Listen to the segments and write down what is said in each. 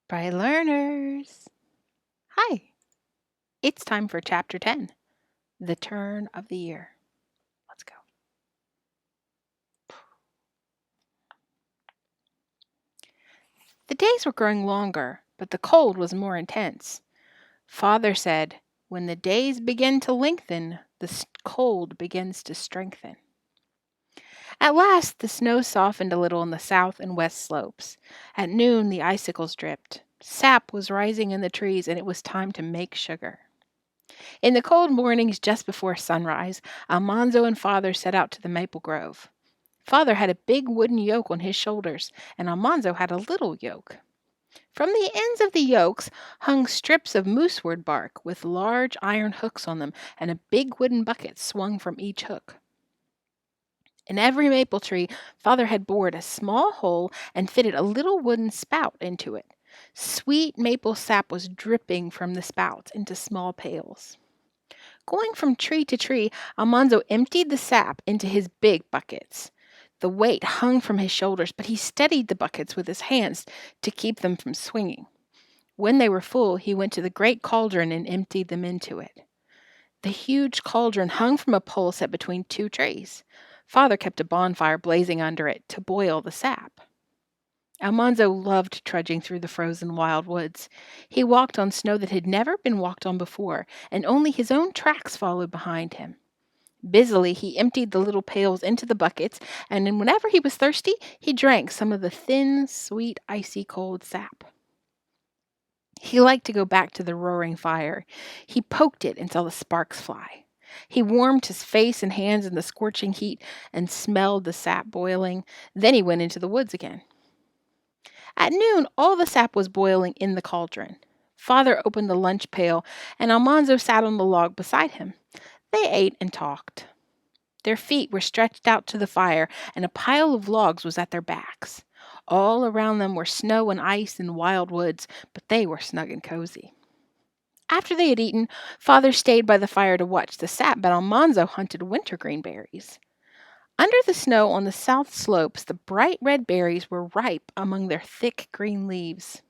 Bright learners! Hi! It's time for Chapter 10, The Turn of the Year. Let's go. The days were growing longer, but the cold was more intense. Father said, when the days begin to lengthen, the cold begins to strengthen. At last, the snow softened a little on the south and west slopes. At noon, the icicles dripped. Sap was rising in the trees, and it was time to make sugar. In the cold mornings just before sunrise, Almanzo and Father set out to the maple grove. Father had a big wooden yoke on his shoulders, and Almanzo had a little yoke. From the ends of the yokes hung strips of moosewood bark with large iron hooks on them, and a big wooden bucket swung from each hook. In every maple tree, Father had bored a small hole and fitted a little wooden spout into it. Sweet maple sap was dripping from the spouts into small pails. Going from tree to tree, Almanzo emptied the sap into his big buckets. The weight hung from his shoulders, but he steadied the buckets with his hands to keep them from swinging. When they were full, he went to the great cauldron and emptied them into it. The huge cauldron hung from a pole set between two trees. Father kept a bonfire blazing under it to boil the sap. Almanzo loved trudging through the frozen wild woods. He walked on snow that had never been walked on before, and only his own tracks followed behind him. Busily, he emptied the little pails into the buckets, and whenever he was thirsty, he drank some of the thin, sweet, icy cold sap. He liked to go back to the roaring fire. He poked it until the sparks fly. He warmed his face and hands in the scorching heat and smelled the sap boiling. Then he went into the woods again. At noon, all the sap was boiling in the cauldron. Father opened the lunch pail, and Almanzo sat on the log beside him. They ate and talked. Their feet were stretched out to the fire, and a pile of logs was at their backs. All around them were snow and ice and wild woods, but they were snug and cozy. After they had eaten, Father stayed by the fire to watch the sap, but Almanzo hunted wintergreen berries. Under the snow on the south slopes, the bright red berries were ripe among their thick green leaves.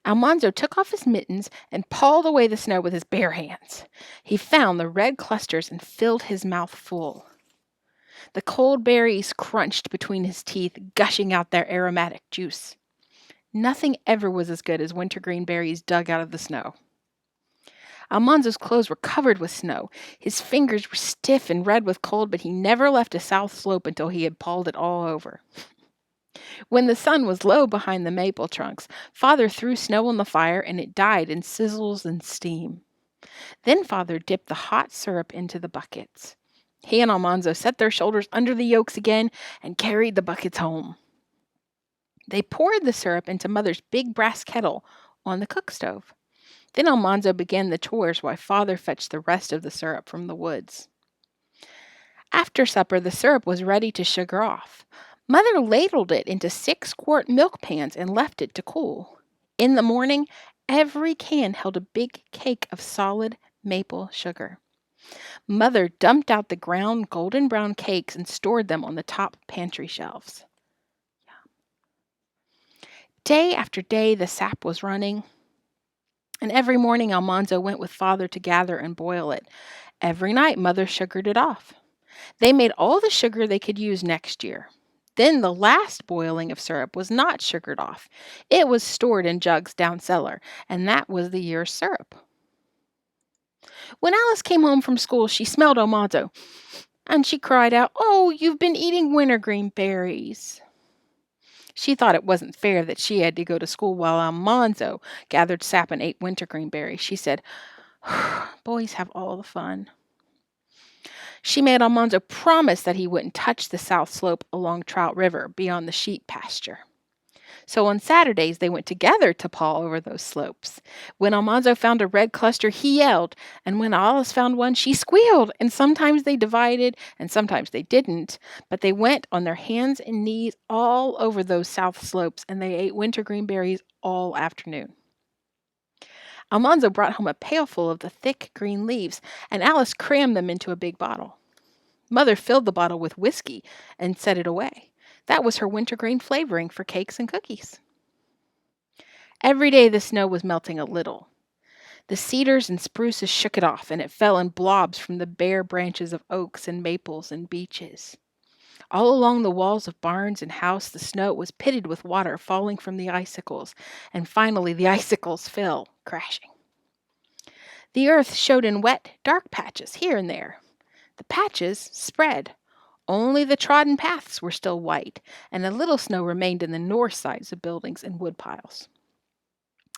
Almanzo took off his mittens and pawed away the snow with his bare hands. He found the red clusters and filled his mouth full. The cold berries crunched between his teeth, gushing out their aromatic juice. Nothing ever was as good as wintergreen berries dug out of the snow. Almanzo's clothes were covered with snow. His fingers were stiff and red with cold, but he never left a south slope until he had pawed it all over. When the sun was low behind the maple trunks, Father threw snow on the fire, and it died in sizzles and steam. Then Father dipped the hot syrup into the buckets. He and Almanzo set their shoulders under the yokes again and carried the buckets home. They poured the syrup into Mother's big brass kettle on the cook stove. Then Almanzo began the chores while Father fetched the rest of the syrup from the woods. After supper, the syrup was ready to sugar off. Mother ladled it into 6-quart milk pans and left it to cool. In the morning, every can held a big cake of solid maple sugar. Mother dumped out the ground golden brown cakes and stored them on the top pantry shelves. Day after day, the sap was running. And every morning Almanzo went with Father to gather and boil it. Every night Mother sugared it off. They made all the sugar they could use next year. Then the last boiling of syrup was not sugared off. It was stored in jugs down cellar, and that was the year's syrup. When Alice came home from school, she smelled Almanzo, and she cried out, "Oh, you've been eating wintergreen berries." She thought it wasn't fair that she had to go to school while Almanzo gathered sap and ate wintergreen berries. She said, "Boys have all the fun." She made Almanzo promise that he wouldn't touch the south slope along Trout River beyond the sheep pasture. So on Saturdays, they went together to paw over those slopes. When Almanzo found a red cluster, he yelled, and when Alice found one, she squealed, and sometimes they divided, and sometimes they didn't, but they went on their hands and knees all over those south slopes, and they ate wintergreen berries all afternoon. Almanzo brought home a pailful of the thick green leaves, and Alice crammed them into a big bottle. Mother filled the bottle with whiskey and set it away. That was her wintergreen flavoring for cakes and cookies. Every day the snow was melting a little. The cedars and spruces shook it off, and it fell in blobs from the bare branches of oaks and maples and beeches. All along the walls of barns and house the snow was pitted with water falling from the icicles, and finally the icicles fell, crashing. The earth showed in wet, dark patches here and there. The patches spread. Only the trodden paths were still white, and a little snow remained in the north sides of buildings and wood piles.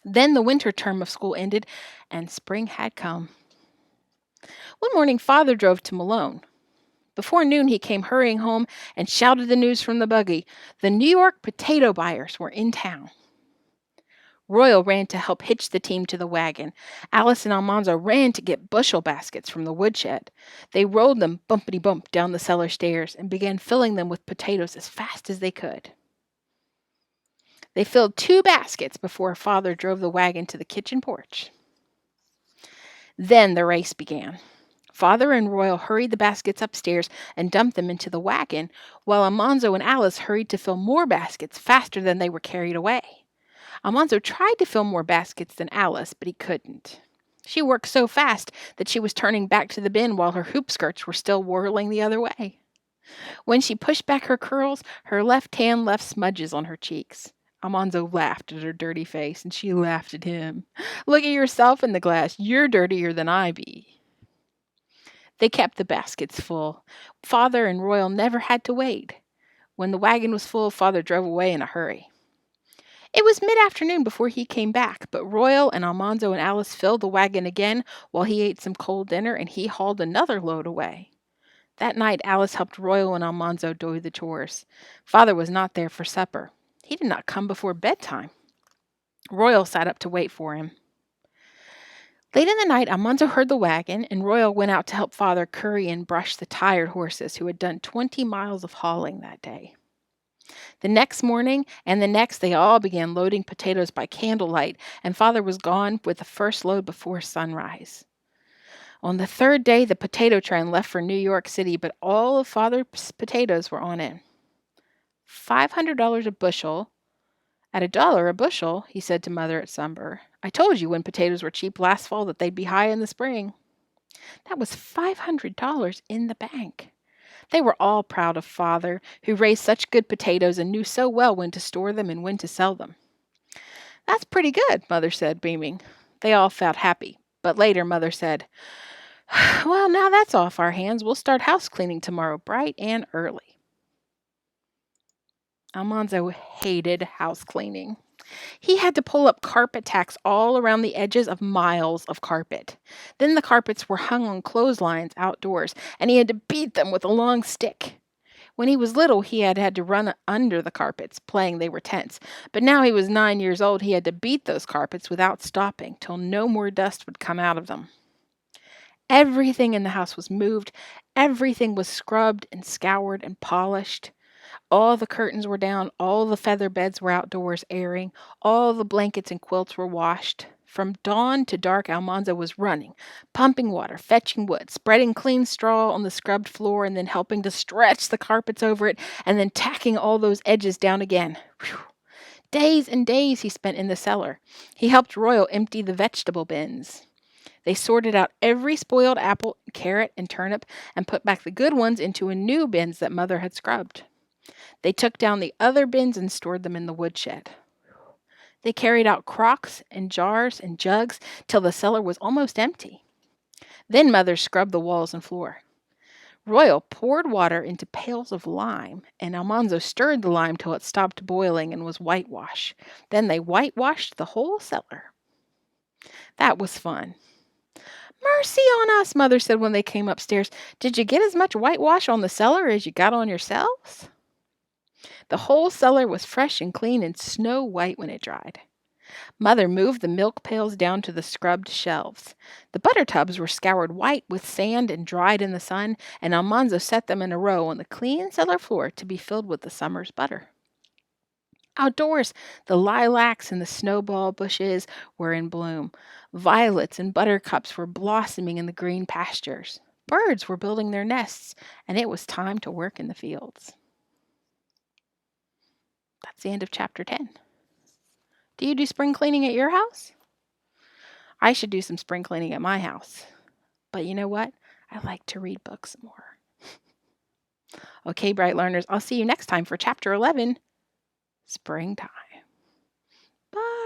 Then the winter term of school ended, and spring had come. One morning Father drove to Malone. Before noon he came hurrying home and shouted the news from the buggy. The New York potato buyers were in town. Royal ran to help hitch the team to the wagon. Alice and Almanzo ran to get bushel baskets from the woodshed. They rolled them bumpity-bump down the cellar stairs and began filling them with potatoes as fast as they could. They filled 2 baskets before Father drove the wagon to the kitchen porch. Then the race began. Father and Royal hurried the baskets upstairs and dumped them into the wagon, while Almanzo and Alice hurried to fill more baskets faster than they were carried away. Almanzo tried to fill more baskets than Alice, but he couldn't. She worked so fast that she was turning back to the bin while her hoop skirts were still whirling the other way. When she pushed back her curls, her left hand left smudges on her cheeks. Almanzo laughed at her dirty face, and she laughed at him. "Look at yourself in the glass. You're dirtier than I be." They kept the baskets full. Father and Royal never had to wait. When the wagon was full, Father drove away in a hurry. It was mid-afternoon before he came back, but Royal and Almanzo and Alice filled the wagon again while he ate some cold dinner, and he hauled another load away. That night Alice helped Royal and Almanzo do the chores. Father was not there for supper. He did not come before bedtime. Royal sat up to wait for him. Late in the night, Almanzo heard the wagon, and Royal went out to help Father curry and brush the tired horses who had done 20 miles of hauling that day. The next morning and the next, they all began loading potatoes by candlelight, and Father was gone with the first load before sunrise. On the 3rd day, the potato train left for New York City, but all of Father's potatoes were on it. $500 a bushel. At $1 a bushel, he said to Mother at supper. "I told you when potatoes were cheap last fall that they'd be high in the spring." That was $500 in the bank. They were all proud of Father, who raised such good potatoes and knew so well when to store them and when to sell them. "That's pretty good," Mother said, beaming. They all felt happy, but later Mother said, "Well, now that's off our hands. We'll start house cleaning tomorrow, bright and early." Almanzo hated house cleaning. He had to pull up carpet tacks all around the edges of miles of carpet. Then the carpets were hung on clotheslines outdoors, and he had to beat them with a long stick. When he was little, he had to run under the carpets, playing they were tents. But now he was 9 years old, he had to beat those carpets without stopping, till no more dust would come out of them. Everything in the house was moved. Everything was scrubbed and scoured and polished. All the curtains were down, all the feather beds were outdoors airing, all the blankets and quilts were washed. From dawn to dark, Almanzo was running, pumping water, fetching wood, spreading clean straw on the scrubbed floor, and then helping to stretch the carpets over it, and then tacking all those edges down again. Whew. Days and days he spent in the cellar. He helped Royal empty the vegetable bins. They sorted out every spoiled apple, carrot, and turnip, and put back the good ones into a new bins that Mother had scrubbed. They took down the other bins and stored them in the woodshed. They carried out crocks and jars and jugs till the cellar was almost empty. Then Mother scrubbed the walls and floor. Royal poured water into pails of lime, and Almanzo stirred the lime till it stopped boiling and was whitewash. Then they whitewashed the whole cellar. That was fun. "Mercy on us," Mother said when they came upstairs. "Did you get as much whitewash on the cellar as you got on yourselves?" The whole cellar was fresh and clean and snow white when it dried. Mother moved the milk pails down to the scrubbed shelves. The butter tubs were scoured white with sand and dried in the sun, and Almanzo set them in a row on the clean cellar floor to be filled with the summer's butter. Outdoors, the lilacs and the snowball bushes were in bloom. Violets and buttercups were blossoming in the green pastures. Birds were building their nests, and it was time to work in the fields. That's the end of chapter 10. Do you do spring cleaning at your house? I should do some spring cleaning at my house. But you know what? I like to read books more. Okay, bright learners, I'll see you next time for Chapter 11, Springtime. Bye.